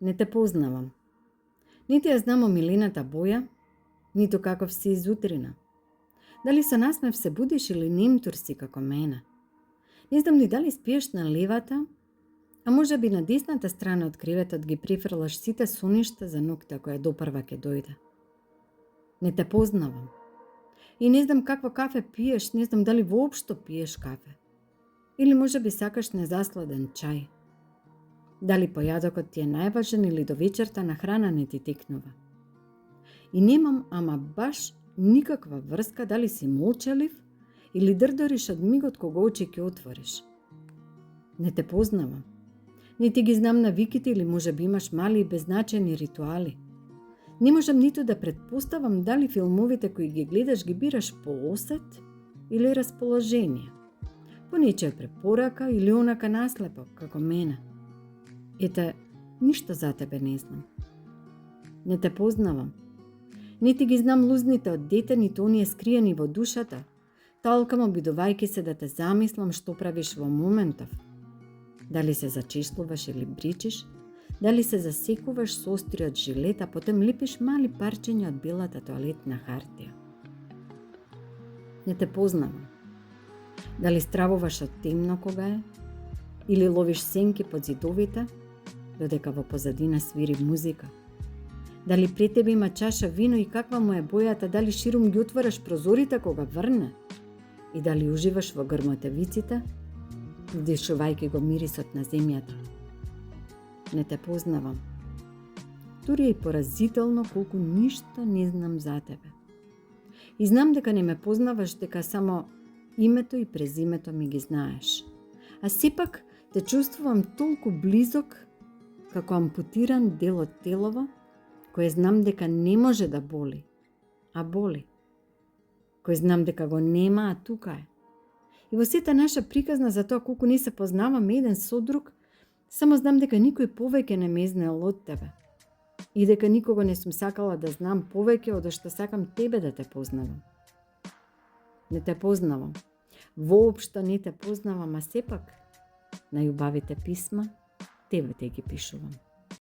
Не те познавам. Нити ја знам омилената боја, ниту каков си изутрина. Дали со насмев се будиш или немтур си како мене? Не знам ни дали спиеш на левата, а може би на десната страна од креветот ги префрлаш сите соништа за ноќта која допрва ќе дојде. Не те познавам. И не знам какво кафе пиеш, не знам дали воопшто пиеш кафе. Или може би сакаш незасладен чај. Дали појадокот ти е најважен или до вечерта на храна не ти текнува. И немам ама баш никаква врска дали си молчалив или дрдориш од мигот кога очи ќе отвориш. Не те познавам. Не ти ги знам навиките или може би имаш мали и беззначени ритуали. Не можам ниту да предпоставам дали филмовите кои ги гледаш ги бираш по осет или расположение, по нечија препорака или онака наслепо, како мене. Ете, ништо за тебе не знам. Не те познавам. Не ти ги знам лузните од дете, ниту оние скриени во душата, талкамо обидувајќи се да те замислам што правиш во моментов. Дали се зачешлуваш или бричиш, дали се засекуваш со остриот жилет, а потем липиш мали парчења од белата тоалетна хартија. Не те познавам. Дали стравуваш од темно кога е, или ловиш сенки под зидовите, додека во позадина свири музика. Дали пред тебе има чаша вино и каква му е бојата, дали ширум ги отвораш прозорите кога врне, и дали уживаш во грмотевиците, вдишувајќи го мирисот на земјата. Не те познавам. Дури е и поразително колку ништо не знам за тебе. И знам дека не ме познаваш, дека само името и презимето ми ги знаеш. А сепак те чувствувам толку близок, како ампутиран дел од телово, кој знам дека не може да боли, а боли. Кој знам дека го нема, а тука е. И во сета наша приказна за тоа колку не се познаваме еден со друг, само знам дека никој повеќе не ме знаел од тебе. И дека никого не сум сакала да знам повеќе од што сакам тебе да те познавам. Не те познавам. Воопшто не те познавам, а сепак најубавите писма тебе те ги пишувам.